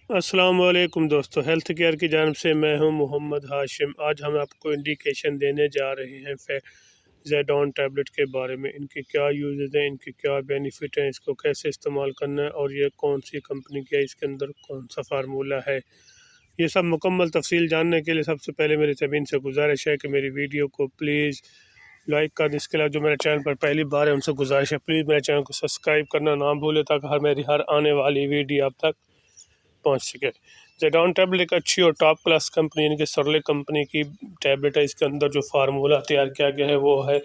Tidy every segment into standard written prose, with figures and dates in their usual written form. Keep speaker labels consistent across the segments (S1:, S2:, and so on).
S1: अस्सलाम वालेकुम दोस्तों, हेल्थ केयर की जानब से मैं हूं मोहम्मद हाशिम। आज हम आपको इंडिकेशन देने जा रहे हैं ज़ेडॉन टैबलेट के बारे में। इनके क्या यूजेस हैं, इनके क्या बेनिफिट हैं, इसको कैसे इस्तेमाल करना है और ये कौन सी कंपनी का है, इसके अंदर कौन सा फार्मूला है। ये सब मुकम्मल तफसील जानने के लिए सबसे पहले मेरी ज़मीन से गुजारिश है कि मेरी वीडियो को प्लीज़ लाइक कर दें। इसके अलावा जो मेरे चैनल पर पहली बार है उनसे गुजारिश है प्लीज़ मेरे चैनल को सब्सक्राइब करना ना भूलें, ताकि मेरी हर आने वाली वीडियो आप तक पहुंच सके। ज़ेडॉन टैबलेट एक अच्छी और टॉप क्लास कंपनी यानी कि सरले कंपनी की टैबलेट है। इसके अंदर जो फार्मूला तैयार किया गया है वो है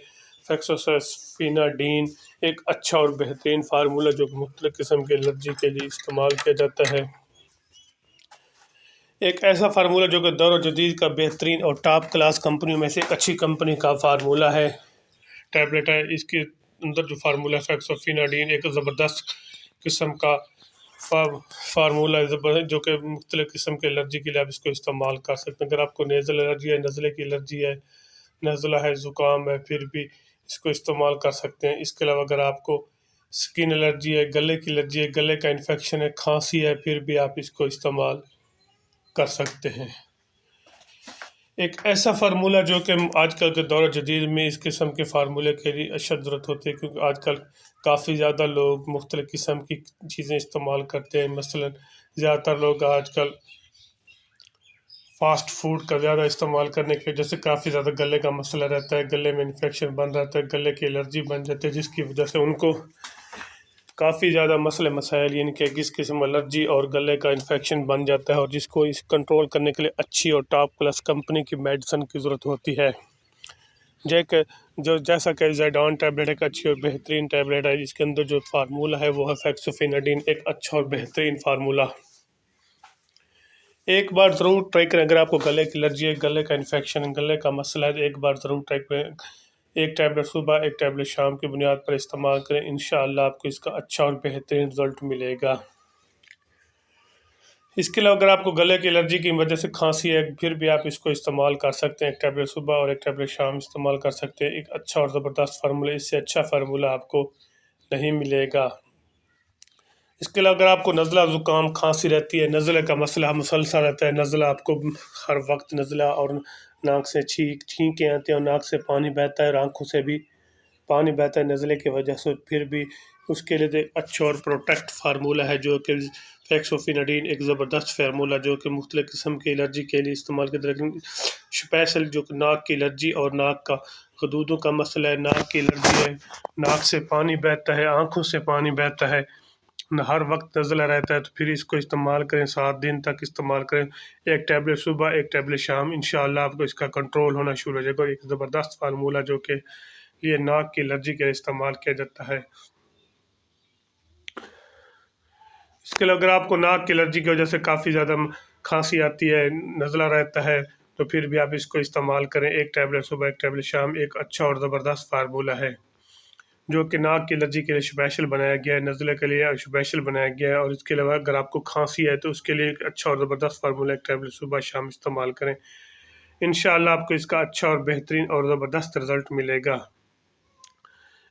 S1: फेक्सोसेफिनाडीन। एक अच्छा और बेहतरीन फार्मूला जो मुख्तलिफ किस्म की एलर्जी के लिए इस्तेमाल किया जाता है। एक ऐसा फार्मूला जो कि दौर जदीद का बेहतरीन और टॉप क्लास कंपनियों में से एक अच्छी कंपनी का फार्मूला है, टैबलेट है। इसके अंदर जो फार्मूला फेक्सोफिनाडीन एक ज़बरदस्त किस्म का फार्मूला जो कि मुख्तलिफ किस्म के एलर्जी के लिए आप इसको इस्तेमाल कर सकते हैं। अगर आपको नेज़ल एलर्जी है, नज़ले की एलर्जी है, नज़ला है, ज़ुकाम है, फिर भी इसको इस्तेमाल कर सकते हैं। इसके अलावा अगर आपको स्किन एलर्जी है, गले की एलर्जी है, गले का इन्फेक्शन है, खांसी है, फिर भी आप इसको इस्तेमाल कर सकते हैं। एक ऐसा फार्मूला जो कि आजकल के दौर जदीद में इस किस्म के फार्मूले के लिए अशद ज़रूरत होती है, क्योंकि आजकल काफ़ी ज़्यादा लोग मुख्तलिफ़ किस्म की चीज़ें इस्तेमाल करते हैं। मसलन ज़्यादातर लोग आजकल फ़ास्ट फूड का ज़्यादा इस्तेमाल करने की वजह से काफ़ी ज़्यादा गले का मसला रहता है, गले में इन्फेक्शन बन रहता है, गले की एलर्जी बन जाती है, जिसकी वजह से उनको काफ़ी ज़्यादा मसले मसाइल यानी कि किस किस्म एलर्जी और गले का इन्फेक्शन बन जाता है, और जिसको इस कंट्रोल करने के लिए अच्छी और टॉप क्लास कंपनी की मेडिसिन की ज़रूरत होती है। जैसा कि ज़ेडॉन टैबलेट एक अच्छी और बेहतरीन टैबलेट है। इसके अंदर जो फार्मूला है वो है फेक्सोफिनाडीन, एक अच्छा और बेहतरीन फार्मूला। एक बार ज़रूर ट्राई करें। अगर आपको गले की एलर्जी है, गले का इन्फेक्शन, गले का मसला है, तो एक बार ज़रूर ट्राई करें। एक टैबलेट सुबह, एक टैबलेट शाम की बुनियाद पर इस्तेमाल करें। इंशाअल्लाह आपको इसका अच्छा और बेहतरीन रिज़ल्ट मिलेगा। इसके अलावा अगर आपको गले की एलर्जी की वजह से खांसी है, फिर भी आप इसको इस्तेमाल कर सकते हैं। एक टैबलेट सुबह और एक टैबलेट शाम इस्तेमाल कर सकते हैं। एक अच्छा और ज़बरदस्त फार्मूला, इससे अच्छा फार्मूला आपको नहीं मिलेगा। इसके अलावा अगर आपको नज़ला, ज़ुकाम, खांसी रहती है, नज़ले का मसला मुसलसल रहता है, नज़ला आपको हर वक्त नज़ला और नाक से छींकें आती हैं और नाक से पानी बहता है और आँखों से भी पानी बहता है नज़ले की वजह से, फिर भी उसके लिए एक अच्छा और प्रोटेक्ट फार्मूला है जो कि फेक्सोफिनाडीन, एक ज़बरदस्त फार्मूला जो कि मुख्तलिफ़ किस्म की एलर्जी के लिए इस्तेमाल किया जाता है। स्पेशल जो कि नाक की एलर्जी और नाक का गदूदों का मसला है, नाक की एलर्जी है, नाक से पानी बहता है, आँखों से पानी बहता है, हर वक्त नज़ला रहता है, तो फिर इसको इस्तेमाल करें। 7 दिन तक इस्तेमाल करें। एक टैबलेट सुबह, एक टैबलेट शाम, इंशाअल्लाह आपको इसका कंट्रोल होना शुरू हो जाएगा। एक ज़बरदस्त फार्मूला जो कि ये नाक की एलर्जी के लिए इस्तेमाल किया जाता है। इसके अलावा अगर आपको नाक की एलर्जी की वजह से काफ़ी ज़्यादा खांसी आती है, नज़ला रहता है, तो फिर भी आप इसको इस्तेमाल करें। एक टैबलेट सुबह, एक टैबलेट शाम, एक अच्छा और ज़बरदस्त फार्मूला है जो कि नाक की एलर्जी के लिए स्पेशल बनाया गया है, नज़ले के लिए स्पेशल बनाया गया है। और इसके अलावा अगर आपको खांसी है तो उसके लिए एक अच्छा और ज़बरदस्त फार्मूला, एक टैबलेट सुबह शाम इस्तेमाल करें। इंशाअल्लाह आपको इसका अच्छा और बेहतरीन और ज़बरदस्त रिज़ल्ट मिलेगा।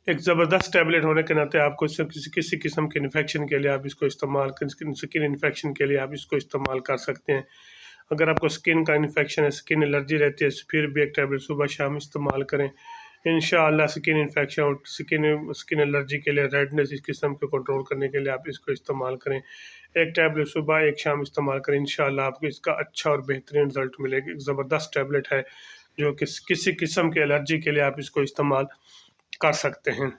S1: एक ज़बरदस्त टैबलेट होने के नाते आपको किसी किसी किस्म के इन्फेक्शन के लिए आप इसको इस्तेमाल कर, स्किन इन्फेक्शन के लिए आप इसको इस्तेमाल कर सकते हैं। अगर आपको स्किन का इन्फेक्शन है, स्किन एलर्जी रहती है, फिर भी एक टैबलेट सुबह शाम इस्तेमाल करें। इंशाअल्लाह स्किन इन्फेक्शन और स्किन एलर्जी के लिए, रेडनेस इस किस्म को कंट्रोल करने के लिए आप इसको इस्तेमाल करें। एक टैबलेट सुबह, एक शाम इस्तेमाल करें। इंशाअल्लाह आपको इसका अच्छा और बेहतरीन रिजल्ट मिलेगा। एक ज़बरदस्त टैबलेट है जो कि किसी किस्म के एलर्जी के लिए आप इसको इस्तेमाल कर सकते हैं।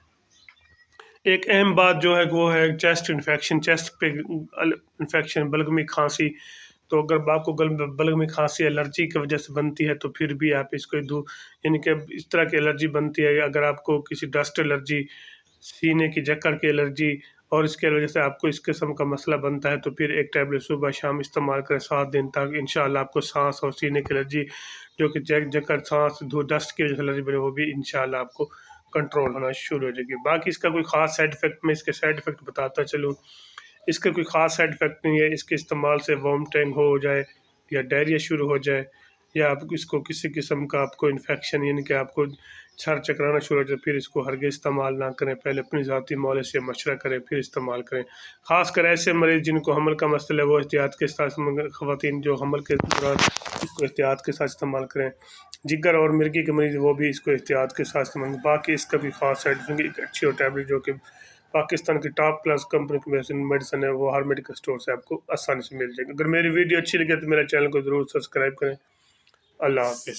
S1: एक अहम बात जो है वो है चेस्ट इन्फेक्शन, चेस्ट पे इन्फेक्शन, बलगमी खांसी। तो अगर आपको बलगमी खांसी एलर्जी की वजह से बनती है तो फिर भी आप इसको यानी कि इस तरह की एलर्जी बनती है। अगर आपको किसी डस्ट एलर्जी, सीने की जकड़ की एलर्जी और इसके वजह से आपको इस किस्म का मसला बनता है, तो फिर एक टैबलेट सुबह शाम इस्तेमाल करें 7 दिन तक। इंशाअल्लाह आपको सांस और सीने की एलर्जी जो कि जकड़, सांस, डस्ट की वजह से एलर्जी बने, वो भी इंशाअल्लाह आपको कंट्रोल होना शुरू हो जाएगी। बाकी इसका कोई ख़ास साइड इफ़ेक्ट, मैं इसके साइड इफ़ेक्ट बताता चलूँ। इसका कोई ख़ास साइड इफ़ेक्ट नहीं है। इसके इस्तेमाल से वॉमिटिंग हो जाए या डायरिया शुरू हो जाए, या आप इसको किसी किस्म का आपको इन्फेक्शन यानी कि आपको सर चकराना शुरू हो जाए फिर इसको हरगिज़ इस्तेमाल ना करें। पहले अपनी ज़ाती मौले से मशवरा करें फिर इस्तेमाल करें। ख़ासकर ऐसे मरीज़ जिनको हमल का मसला है वो एहतियात के साथ, ख़वातीन जो हमल के दौरान इसको एहतियात के साथ इस्तेमाल करें। जिगर और मिर्गी के मरीज़ वो भी इसको एहतियात के साथ इस्तेमाल। बाकी इसका भी ख़ास साइड इफेक्ट, एक अच्छी और टैबलेट जो कि पाकिस्तान की टॉप क्लास कंपनी की मेडिसिन है, वो हर मेडिकल स्टोर से आपको आसानी से मिल जाएगी। अगर मेरी वीडियो अच्छी लगे तो मेरे चैनल को ज़रूर सब्सक्राइब करें। अल्लाह हाफ़िज़।